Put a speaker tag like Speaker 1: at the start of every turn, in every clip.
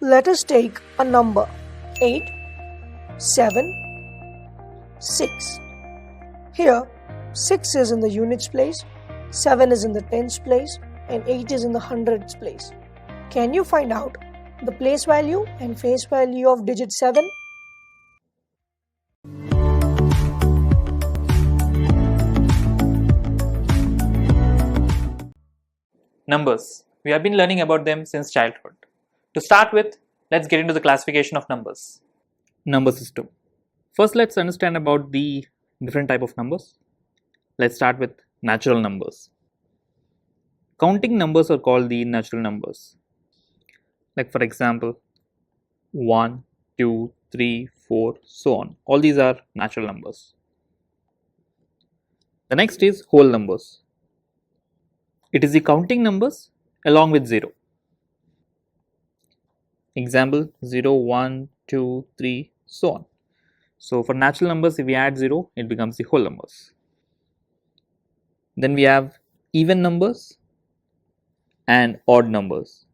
Speaker 1: Let us take a number 8, 7, 6. Here 6 is in the units place, 7 is in the tens place, and 8 is in the hundreds place. Can you find out the place value and face value of digit 7?
Speaker 2: Numbers. We have been learning about them since childhood. To start with, let's get into the classification of numbers. Number system. First, let's understand about the different type of numbers. Let's start with natural numbers. Counting numbers are called the natural numbers. Like for example, 1, 2, 3, 4, so on. All these are natural numbers. The next is whole numbers. It is the counting numbers along with 0. Example 0, 1, 2, 3, so on. So for natural numbers, if we add 0, it becomes the whole numbers. Then we have even numbers and odd numbers.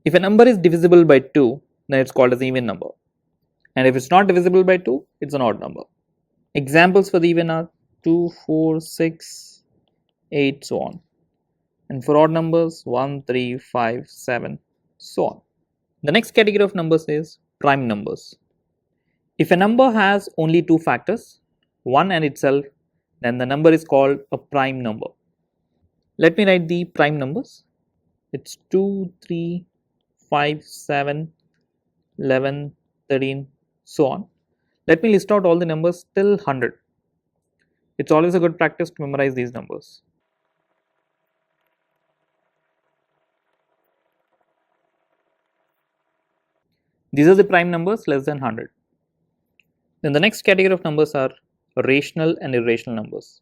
Speaker 2: If a number is divisible by 2, then it's called as an even number. And if it's not divisible by 2, it's an odd number. Examples for the even are 2, 4, 6, 8, so on. And for odd numbers, 1, 3, 5, 7, so on. The next category of numbers is prime numbers. If a number has only 2 factors, 1 and itself, then the number is called a prime number. Let me write the prime numbers. It's 2, 3, 5, 7, 11, 13, so on. Let me list out all the numbers till 100. It's always a good practice to memorize these numbers. These are the prime numbers less than 100. Then the next category of numbers are rational and irrational numbers.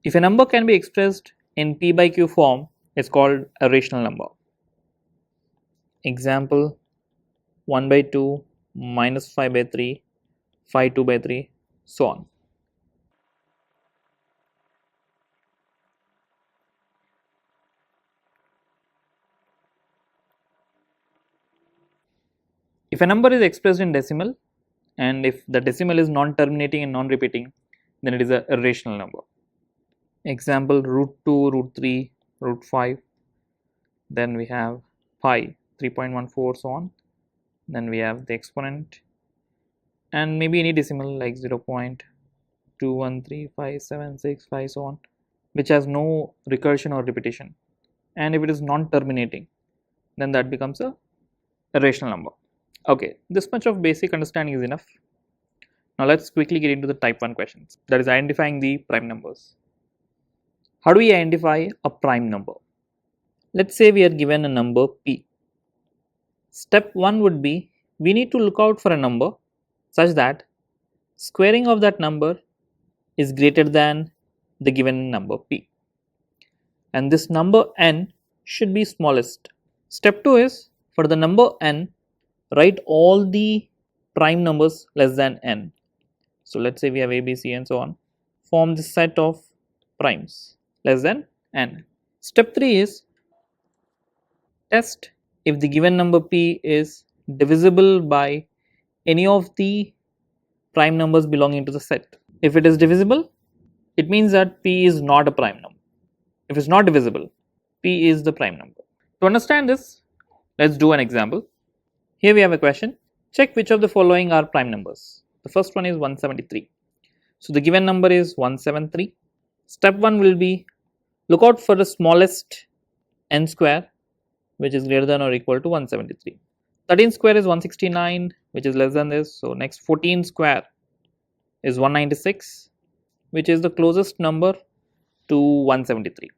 Speaker 2: If a number can be expressed in p by q form, it's called a rational number. Example 1 by 2, minus 5 by 3, 5 2 by 3, so on. If a number is expressed in decimal, and if the decimal is non-terminating and non-repeating, then it is a irrational number. Example root 2, root 3, root 5, then we have pi 3.14, so on. Then we have the exponent and maybe any decimal like 0.2135765, so on, which has no recursion or repetition. And if it is non-terminating, then that becomes a irrational number. Okay, this much of basic understanding is enough. Now let's quickly get into the type 1 questions, that is identifying the prime numbers. How do we identify a prime number? Let's say we are given a number p. Step 1 would be, we need to look out for a number such that squaring of that number is greater than the given number p. And this number n should be smallest. Step 2 is, for the number n, write all the prime numbers less than n. So let's say we have a, b, c and so on. Form this set of primes less than n. Step 3 is, test if the given number p is divisible by any of the prime numbers belonging to the set. If it is divisible, it means that p is not a prime number. If it's not divisible, p is the prime number. To understand this, let's do an example. Here we have a question. Check which of the following are prime numbers. The first one is 173. So the given number is 173. Step 1 will be, look out for the smallest n square which is greater than or equal to 173. 13 square is 169, which is less than this. So next 14 square is 196, which is the closest number to 173.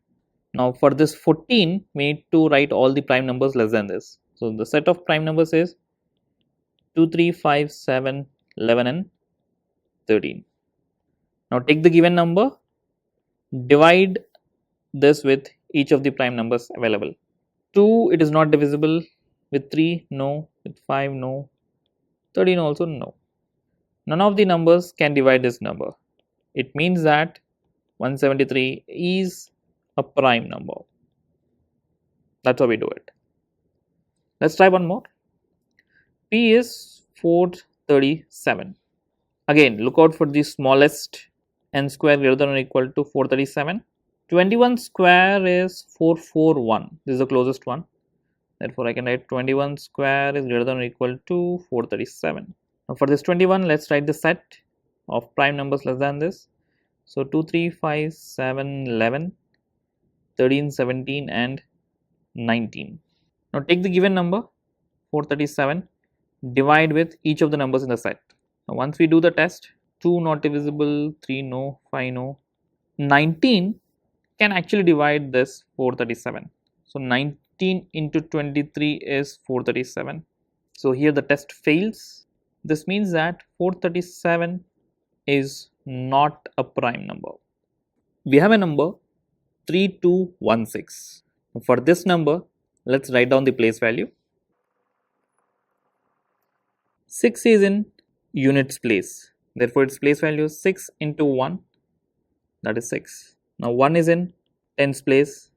Speaker 2: Now for this 14, we need to write all the prime numbers less than this. So the set of prime numbers is 2, 3, 5, 7, 11 and 13. Now take the given number, divide this with each of the prime numbers available. 2, it is not divisible. With 3, no. With 5, no. 13 also, no. None of the numbers can divide this number. It means that 173 is a prime number. That's how we do it. Let's try one more. P is 437. Again, look out for the smallest n square greater than or equal to 437. 21 square is 441. This is the closest one. Therefore, I can write 21 square is greater than or equal to 437. Now, for this 21, let's write the set of prime numbers less than this. So, 2, 3, 5, 7, 11, 13, 17 and 19. Now, take the given number 437, divide with each of the numbers in the set. Now, once we do the test, 2 not divisible, 3 no, 5 no, 19 can actually divide this 437. So, 19 into 23 is 437. So, here the test fails. This means that 437 is not a prime number. We have a number 3216. For this number, let's write down the place value. 6 is in units place. Therefore, its place value is 6 into 1, that is 6. Now, 1 is in tens place.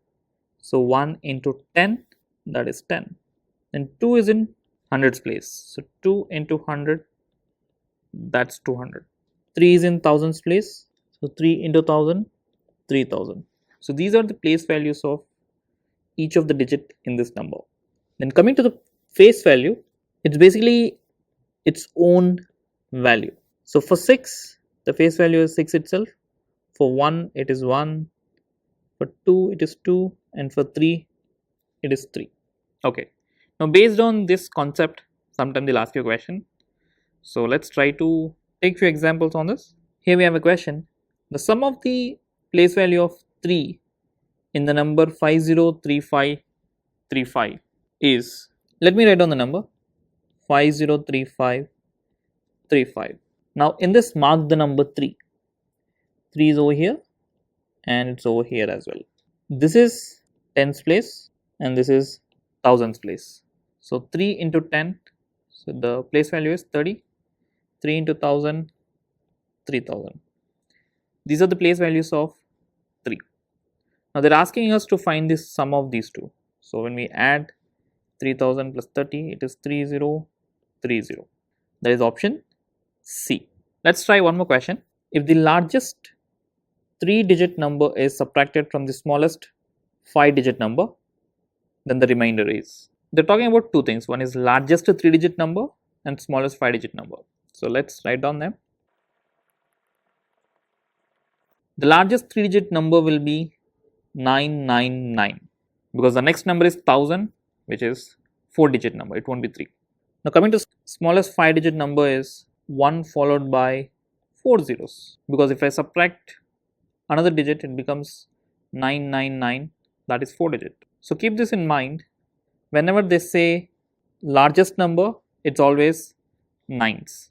Speaker 2: So, 1 into 10, that is 10. Then 2 is in hundreds place. So, 2 into 100, that's 200. 3 is in thousands place. So, 3 into 1000, 3000. So, these are the place values of each of the digit in this number. Then coming to the face value, it's basically its own value. So, for 6, the face value is 6 itself. For 1, it is 1. For 2, it is 2. And for 3, it is 3. Okay. Now, based on this concept, sometime they'll ask you a question. So, let's try to take few examples on this. Here we have a question. The sum of the place value of 3 in the number 503535 is, let me write down the number 503535. Now, in this, mark the number 3. 3 is over here and it's over here as well. This is tens place and this is thousands place. So, 3 into 10, so the place value is 30. 3 into 1000, 3000. These are the place values of 3. Now, they are asking us to find the sum of these two. So, when we add 3000 plus 30, it is 3030. That is option C. Let's try one more question. If the largest 3-digit number is subtracted from the smallest 5-digit number, then the remainder is. They're talking about two things. One is largest 3-digit number and smallest 5-digit number. So, let's write down them. The largest 3-digit number will be 999 because the next number is 1000, which is 4-digit number. It won't be 3. Now, coming to smallest 5-digit number is 1 followed by 4 zeros, because if I subtract another digit, it becomes 999, that is 4-digit. So, keep this in mind. Whenever they say largest number, it's always 9s.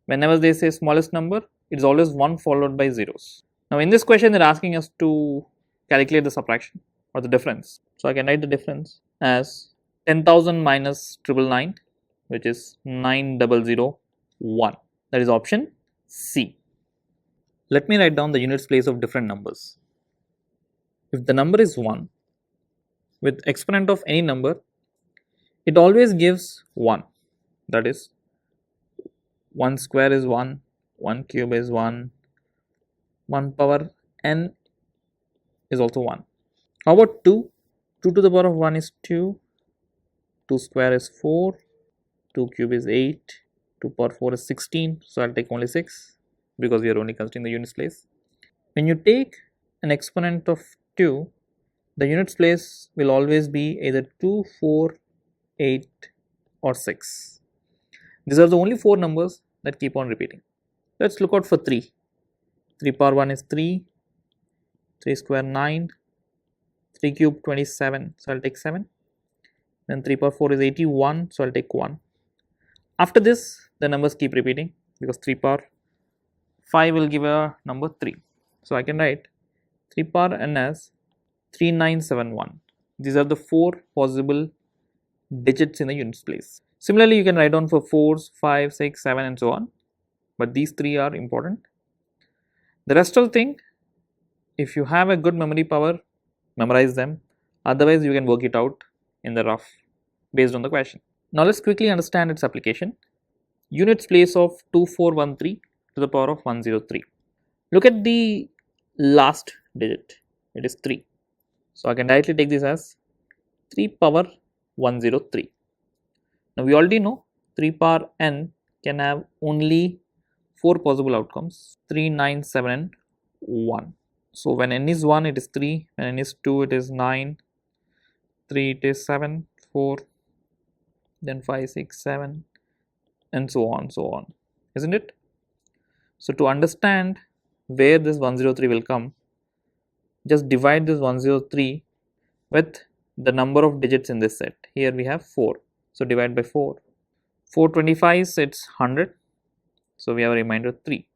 Speaker 2: Whenever they say smallest number, it's always 1 followed by zeros. Now, in this question, they're asking us to calculate the subtraction or the difference. So, I can write the difference as 10,000 minus 999, which is 9001. That is option C. Let me write down the units place of different numbers. If the number is 1, with exponent of any number, it always gives 1. That is, 1 square is 1, 1 cube is 1, 1 power n is also 1. How about 2? 2 to the power of 1 is 2, 2 square is 4, 2 cube is 8, 2 power 4 is 16. So, I will take only 6 because we are only considering the units place. When you take an exponent of 2, the units place will always be either 2, 4, 8 or 6. These are the only 4 numbers that keep on repeating. Let's look out for 3. 3 power 1 is 3, 3 square 9, 3 cube 27, so I'll take 7. Then 3 power 4 is 81, so I'll take 1. After this, the numbers keep repeating because 3 power 5 will give a number 3. So, I can write 3 power n as 3971. These are the 4 possible digits in the units place. Similarly, you can write down for 4s, 5, 6, 7 and so on, but these 3 are important. The rest of the thing, If you have a good memory power, memorize them. Otherwise, you can work it out in the rough based on the question. Now let's quickly understand its application. Units place of 2413 to the power of 103. Look at the last digit, it is 3. So I can directly take this as 3 power 103. Now we already know 3 power n can have only 4 possible outcomes, 3, 9, 7 and 1. So when n is 1 it is 3, when n is 2 it is 9, 3 it is 7, 4, then 5, 6, 7 and so on, isn't it? So to understand where this 103 will come, just divide this 103 with the number of digits in this set. Here we have 4, so divide by 4. 425 it's 100, so we have a remainder 3,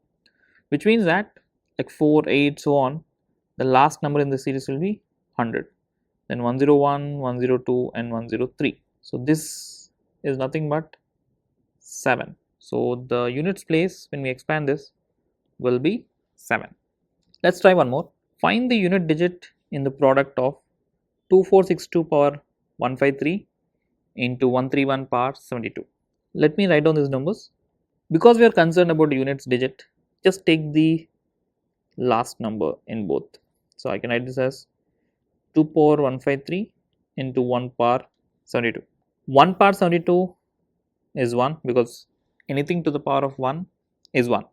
Speaker 2: which means that like 4, 8 so on, the last number in the series will be 100, then 101, 102 and 103. So this is nothing but 7. So the units place when we expand this will be 7. Let's try one more. Find the unit digit in the product of 2462 power 153 into 131 power 72. Let me write down these numbers. Because we are concerned about the units digit, just take the last number in both. So I can write this as 2 power 153 into 1 power 72. 1 power 72 is 1 because anything to the power of 1 is 1.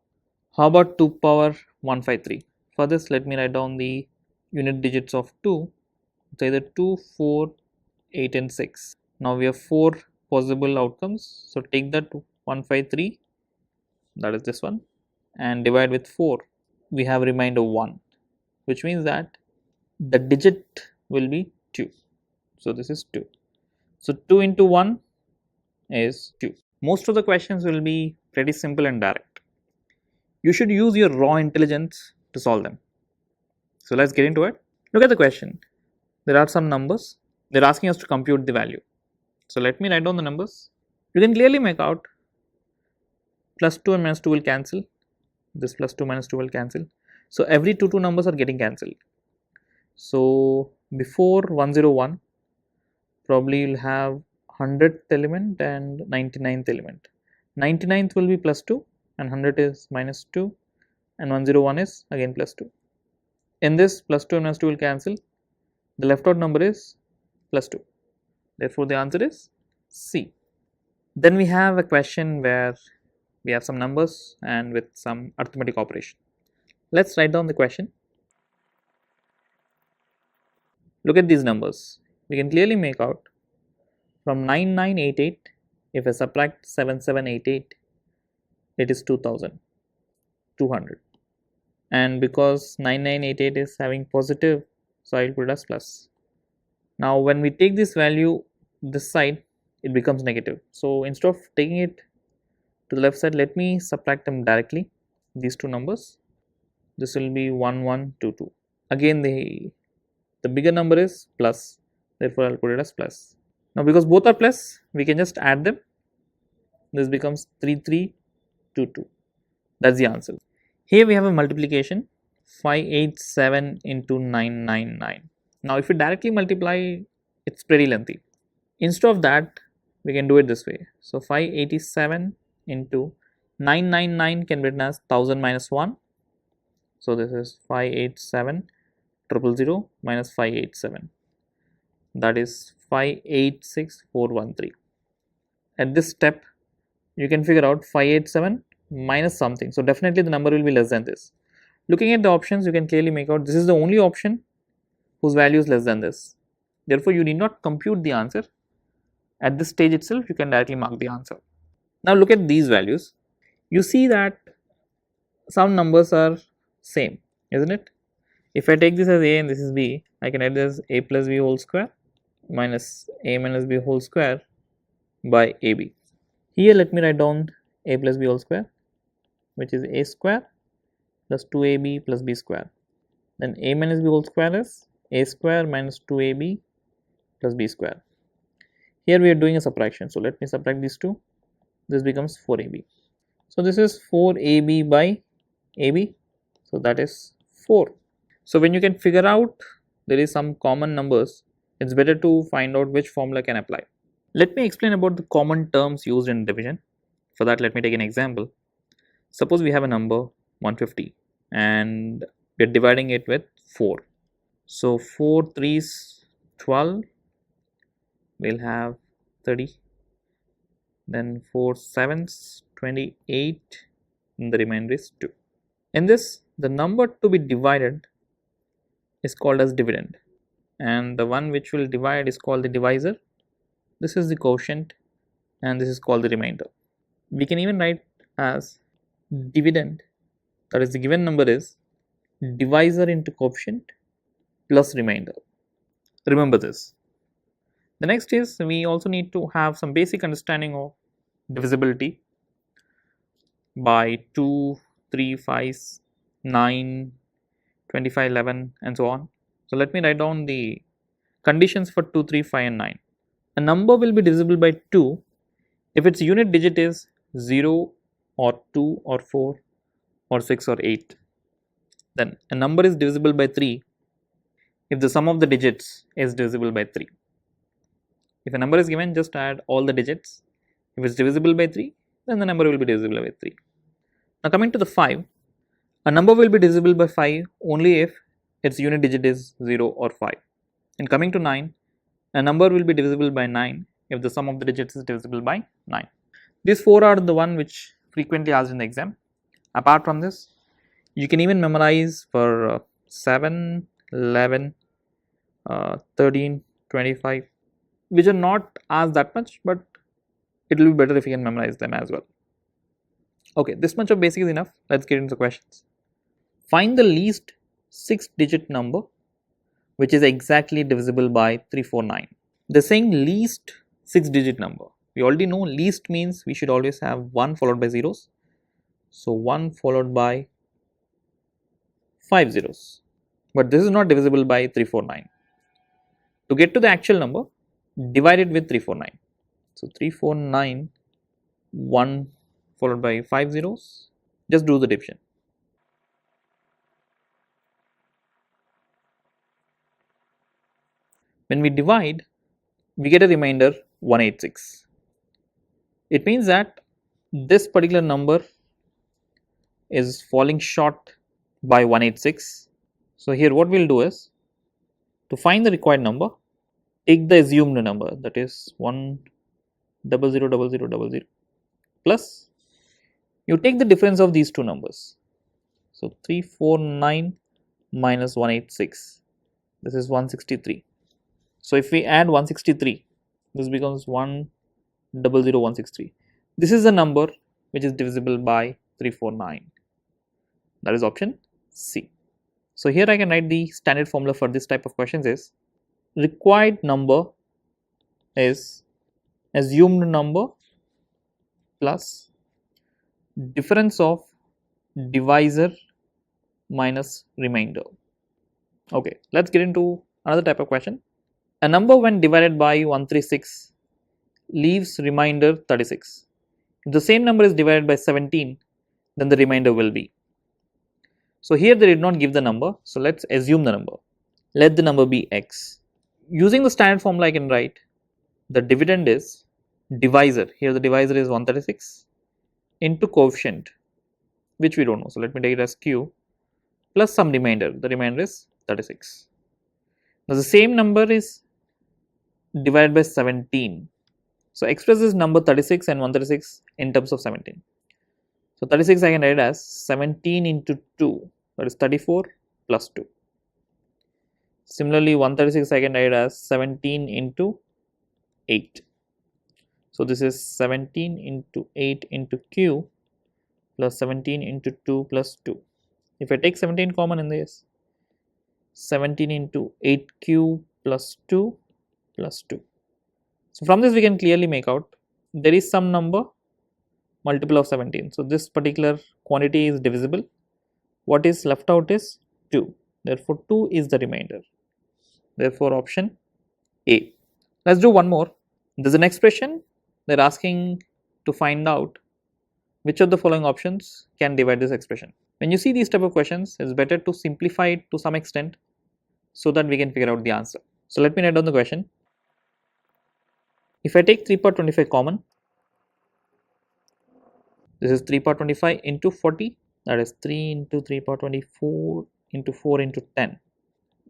Speaker 2: How about 2 power 153? For this, let me write down the unit digits of 2. It's either 2, 4, 8 and 6. Now we have 4 possible outcomes. So take that 153, that is this one, and divide with 4. We have remainder 1, which means that the digit will be 2. So this is 2. So 2 into 1 is 2. Most of the questions will be pretty simple and direct. You should use your raw intelligence to solve them. So let's get into it. Look at the question. There are some numbers. They're asking us to compute the value. So let me write down the numbers. You can clearly make out plus 2 and minus 2 will cancel. This plus 2 minus 2 will cancel. So every 2 numbers are getting cancelled. So before 101, probably you'll have 100th element and 99th element. 99th will be plus 2 and 100 is minus 2 and 101 is again plus 2. In this, plus 2 and minus 2 will cancel. The left out number is plus 2. Therefore, the answer is C. Then we have a question where we have some numbers and with some arithmetic operation. Let's write down the question. Look at these numbers. We can clearly make out from 9988, if I subtract 7788, it is 2200. And because 9988 is having positive, so I will put it as plus. Now when we take this value this side, it becomes negative. So instead of taking it to the left side, let me subtract them directly, these 2 numbers. This will be 1122. Again the bigger number is plus, therefore I will put it as plus. Now because both are plus, we can just add them. This becomes 3322. That's the answer. Here we have a multiplication, 587 into 999. Now if you directly multiply, it's pretty lengthy. Instead of that, we can do it this way. So 587 into 999 can be written as 1000 minus 1. So this is 587 000 minus 587. That is 586413. At this step, you can figure out 587 minus something. So definitely the number will be less than this. Looking at the options, you can clearly make out this is the only option whose value is less than this. Therefore, you need not compute the answer. At this stage itself, you can directly mark the answer. Now look at these values. You see that some numbers are same, isn't it? If I take this as a and this is b, I can write this as a plus b whole square minus a minus b whole square by ab. Here let me write down a plus b whole square, which is a square plus 2ab plus b square. Then a minus b whole square is a square minus 2ab plus b square. Here we are doing a subtraction, so let me subtract these two. This becomes 4ab. So this is 4ab by ab, so that is 4. So when you can figure out there is some common numbers, it's better to find out which formula can apply. Let me explain about the common terms used in division. For that, let me take an example. Suppose we have a number 150 and we're dividing it with 4. So 4 3s 12, we'll have 30, then 4 7s 28, and the remainder is 2. In this, the number to be divided is called as dividend, and the one which will divide is called the divisor. This is the quotient and this is called the remainder. We can even write as dividend, that is the given number is divisor into quotient plus remainder. Remember this. The next is we also need to have some basic understanding of divisibility by 2, 3, 5, 9, 25, 11 and so on. So let me write down the conditions for 2, 3, 5 and 9. A number will be divisible by 2 if its unit digit is 0 or 2 or 4 or 6 or 8. Then a number is divisible by 3 if the sum of the digits is divisible by 3. If a number is given, just add all the digits. If it's divisible by 3, then the number will be divisible by 3. Now coming to the 5, a number will be divisible by 5 only if its unit digit is 0 or 5. And coming to 9, a number will be divisible by 9 if the sum of the digits is divisible by 9. These 4 are the one which frequently asked in the exam. Apart from this, you can even memorize for 7, 11, 13, 25, which are not asked that much, but it will be better if you can memorize them as well. Okay, this much of basic is enough. Let's get into the questions. Find the least 6-digit number which is exactly divisible by 349. They're saying least 6-digit number. We already know least means we should always have 1 followed by zeros. So 1 followed by 5 zeros. But this is not divisible by 349. To get to the actual number, divide it with 349. So 349, 1 followed by 5 zeros. Just do the division. When we divide, we get a remainder 186. It means that this particular number is falling short by 186. So here what we'll do is, to find the required number, take the assumed number, that is 1000000 plus you take the difference of these two numbers. So 349 minus 186, this is 163. So if we add 163, this becomes 100163. This is the number which is divisible by 349. That is option C. So here I can write the standard formula for this type of questions is required number is assumed number plus difference of divisor minus remainder. Okay, let's get into another type of question. A number when divided by 136 leaves remainder 36. If the same number is divided by 17, then the remainder will be. So here they did not give the number, so let's assume the number. Let the number be x. Using the standard formula, I can write the dividend is divisor. Here the divisor is 136 into coefficient, which we don't know. So let me take it as q plus some remainder. The remainder is 36. Now the same number is divided by 17. So express this number 36 and 136 in terms of 17. So 36 I can write as 17 into 2, that is 34 plus 2. Similarly 136 I can write as 17 into 8. So this is 17 into 8 into q plus 17 into 2 plus 2. If I take 17 common in this, 17 into 8q plus 2 plus 2. So from this we can clearly make out there is some number multiple of 17. So this particular quantity is divisible. What is left out is 2. Therefore 2 is the remainder. Therefore option A. Let's do one more. There's an expression. They're asking to find out which of the following options can divide this expression. When you see these type of questions, it's better to simplify it to some extent so that we can figure out the answer. So let me write down the question. If I take 3 power 25 common, this is 3 power 25 into 40, that is 3 into 3 power 24 into 4 into 10,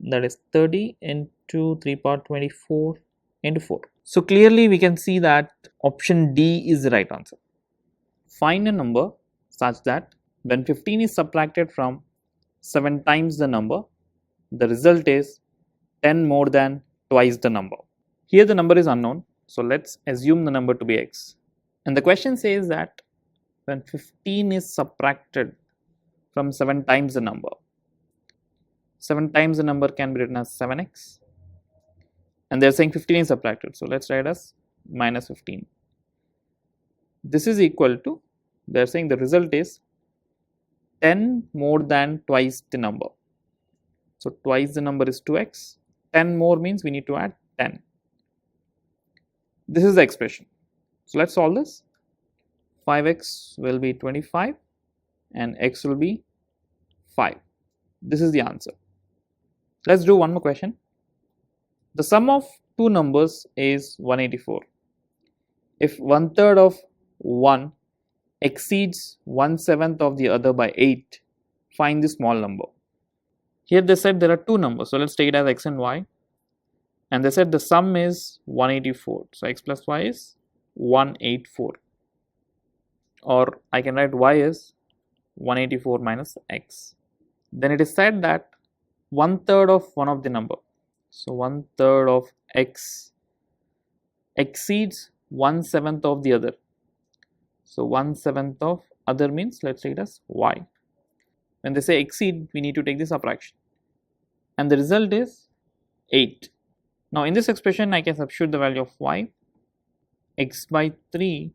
Speaker 2: that is 30 into 3 power 24 into 4. So clearly we can see that option D is the right answer. Find a number such that when 15 is subtracted from 7 times the number, the result is 10 more than twice the number. Here the number is unknown, so let's assume the number to be x. And the question says that when 15 is subtracted from 7 times the number, 7 times the number can be written as 7x, and they're saying 15 is subtracted, so let's write as minus 15. This is equal to, they're saying the result is 10 more than twice the number. So twice the number is 2x, 10 more means we need to add 10. This is the expression. So let's solve this. 5x will be 25 and x will be 5. This is the answer. Let's do one more question. The sum of two numbers is 184. If 1/3 of one exceeds 1/7 of the other by 8, find the small number. Here they said there are two numbers, so let's take it as x and y. And they said the sum is 184. So x plus y is 184. Or I can write y is 184 minus x. Then it is said that 1/3 of one of the number, so 1/3 of x exceeds 1/7 of the other. So 1/7 of other means let's take it as y. When they say exceed, we need to take the subtraction. And the result is 8. Now in this expression, I can substitute the value of y. X by 3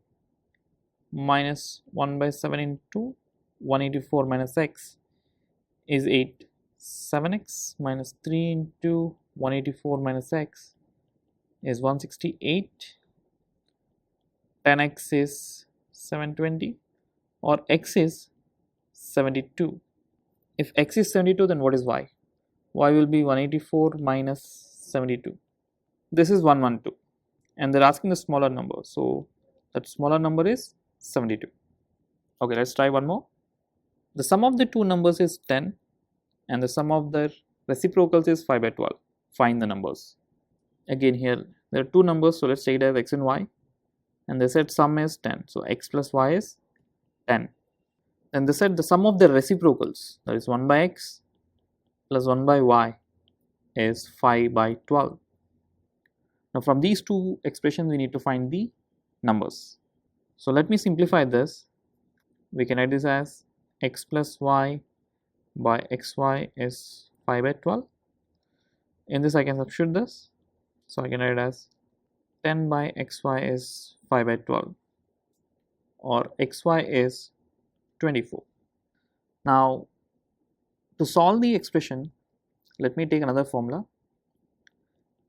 Speaker 2: minus 1 by 7 into 184 minus x is 8. 7x minus 3 into 184 minus x is 168. 10x is 720, or x is 72. If x is 72, then what is y? Y will be 184 minus 72. This is 112, and they're asking the smaller number, so that smaller number is 72. Okay, let's try one more. The sum of the two numbers is 10 and the sum of their reciprocals is 5 by 12. Find the numbers. Again here there are two numbers, so let's take it as x and y, and they said sum is 10, so x plus y is 10. Then they said the sum of their reciprocals, that is 1 by x plus 1 by y, is 5 by 12. Now from these two expressions we need to find the numbers. So let me simplify this. We can write this as x plus y by xy is 5 by 12. In this I can substitute this, so I can write it as 10 by xy is 5 by 12, or xy is 24. Now to solve the expression, let me take another formula.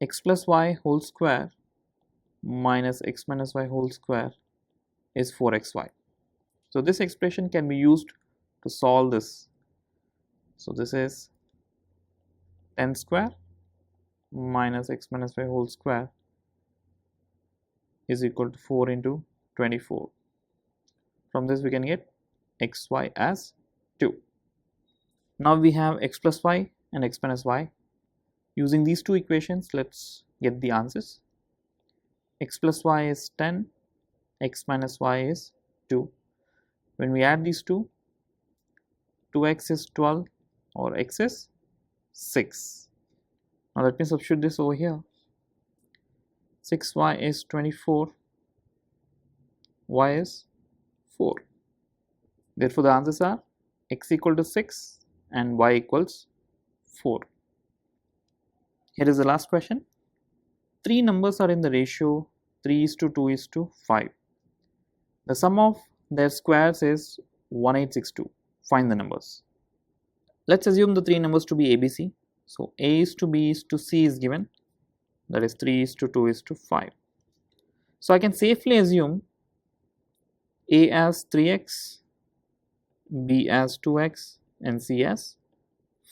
Speaker 2: X plus y whole square minus x minus y whole square is 4xy. So this expression can be used to solve this. So this is 10 square minus x minus y whole square is equal to 4 into 24. From this we can get xy as 2. Now we have x plus y and x minus y. Using these two equations, let's get the answers. X plus y is 10, x minus y is 2. When we add these two, 2x is 12, or x is 6. Now let me substitute this over here. 6y is 24, y is 4. Therefore the answers are x equal to 6 and y equals 4. Here is the last question. Three numbers are in the ratio 3:2:5. The sum of their squares is 1862. Find the numbers. Let's assume the three numbers to be ABC. So A is to B is to C is given, that is 3:2:5. So I can safely assume A as 3x, B as 2x, and C as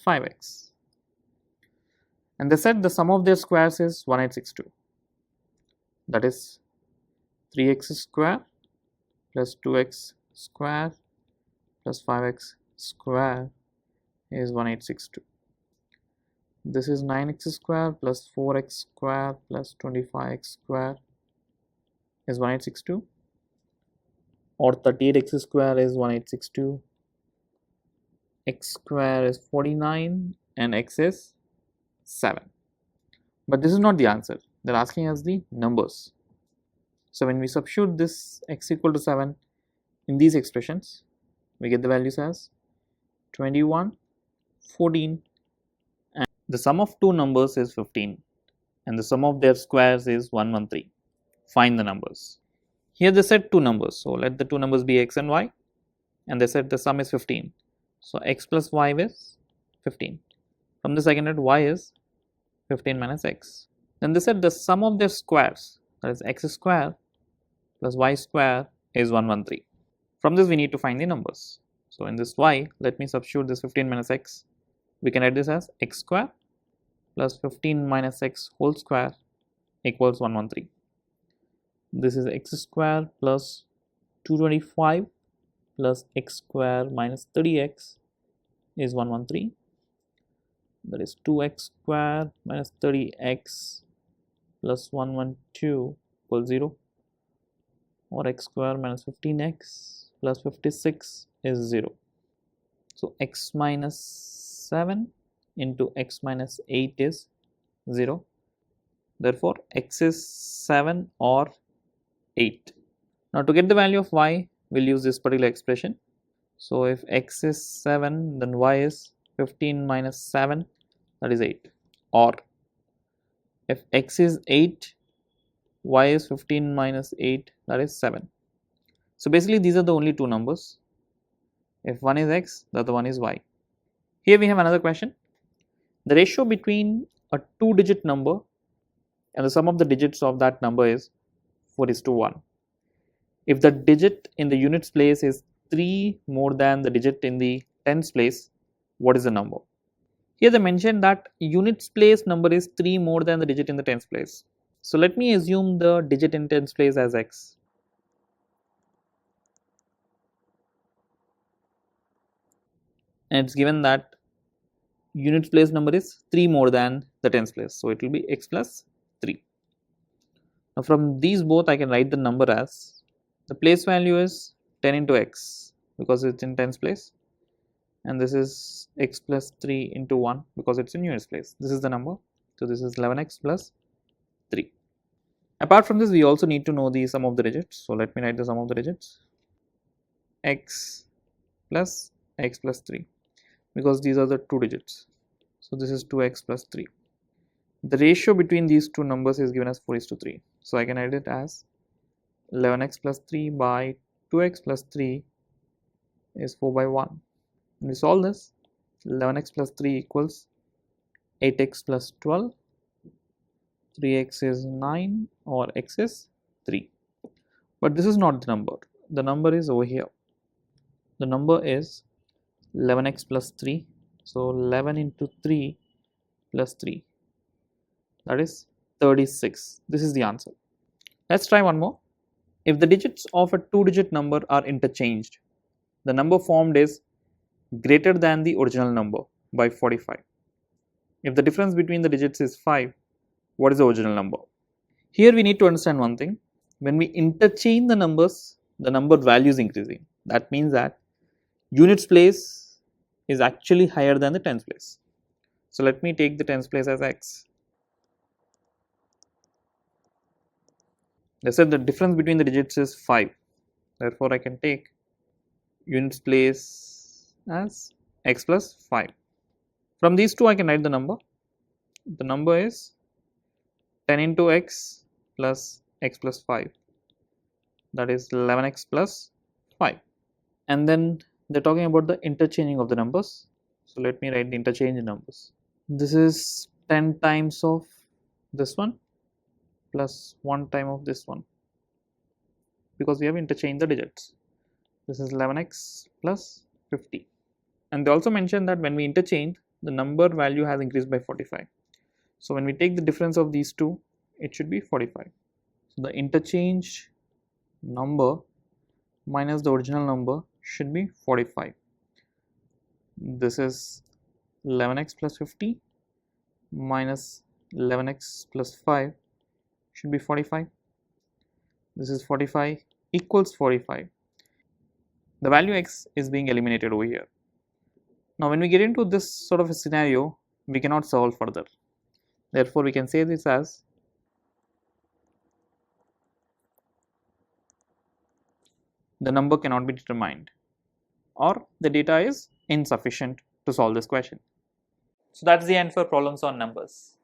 Speaker 2: 5x. And they said the sum of their squares is 1862. That is 3x square plus 2x square plus 5x square is 1862. This is 9x square plus 4x square plus 25x square is 1862, or 38x square is 1862, x square is 49, and x is 7. But this is not the answer. They're asking us the numbers. So when we substitute this x equal to 7 in these expressions, we get the values as 21, 14, and the sum of two numbers is 15, and the sum of their squares is 113. Find the numbers. Here they said two numbers, so let the two numbers be x and y, and they said the sum is 15. So x plus y is 15. From this I can get y is 15 minus x. Then they said the sum of their squares, that is x square plus y square, is 113. From this we need to find the numbers. So in this y, let me substitute this 15 minus x. We can write this as x square plus 15 minus x whole square equals 113. This is x square plus 225 plus x square minus 30x is 113. That is 2x square minus 30x plus 112 equals 0, or x square minus 15x plus 56 is 0. So x minus 7 into x minus 8 is 0. Therefore x is 7 or 8. Now to get the value of y, we'll use this particular expression. So if x is 7, then y is 15 minus 7, that is 8. Or if x is 8, y is 15 minus 8, that is 7. So basically these are the only two numbers. If one is x, the other one is y. Here we have another question. The ratio between a two-digit number and the sum of the digits of that number is 4:1. If the digit in the units place is 3 more than the digit in the tens place, what is the number? Here they mentioned that units place number is 3 more than the digit in the tens place. So let me assume the digit in tens place as x. And it's given that units place number is 3 more than the tens place. So it will be x plus 3. Now from these both I can write the number as, the place value is 10 into x because it's in tens place, and this is x plus 3 into 1 because it's in units place. This is the number. So this is 11x plus 3. Apart from this, we also need to know the sum of the digits. So let me write the sum of the digits. X plus 3 because these are the two digits. So this is 2x plus 3. The ratio between these two numbers is given as 4:3. So I can write it as 11x plus 3 by 2x plus 3 is 4/1. When we solve this, 11x plus 3 equals 8x plus 12, 3x is 9, or x is 3. But this is not the number. The number is over here. The number is 11x plus 3. So 11 into 3 plus 3, that is 36. This is the answer. Let's try one more. If the digits of a two-digit number are interchanged, the number formed is greater than the original number by 45. If the difference between the digits is 5, what is the original number? Here we need to understand one thing. When we interchange the numbers, the number value is increasing. That means that units place is actually higher than the tens place. So let me take the tens place as x. They said the difference between the digits is 5. Therefore, I can take units place as x plus 5. From these two, I can write the number. The number is 10 into x plus x plus 5. That is 11x plus 5. And then they're talking about the interchanging of the numbers. So let me write the interchange numbers. This is 10 times of this one plus 1 time of this one, because we have interchanged the digits. This is 11x plus 50. And they also mentioned that when we interchange, the number value has increased by 45. So when we take the difference of these two, it should be 45. So the interchange number minus the original number should be 45. This is 11x plus 50 minus 11x plus 5 should be 45. This is 45 equals 45. The value x is being eliminated over here. Now when we get into this sort of a scenario, we cannot solve further. Therefore, we can say this as the number cannot be determined, or the data is insufficient to solve this question. So that's the end for problems on numbers.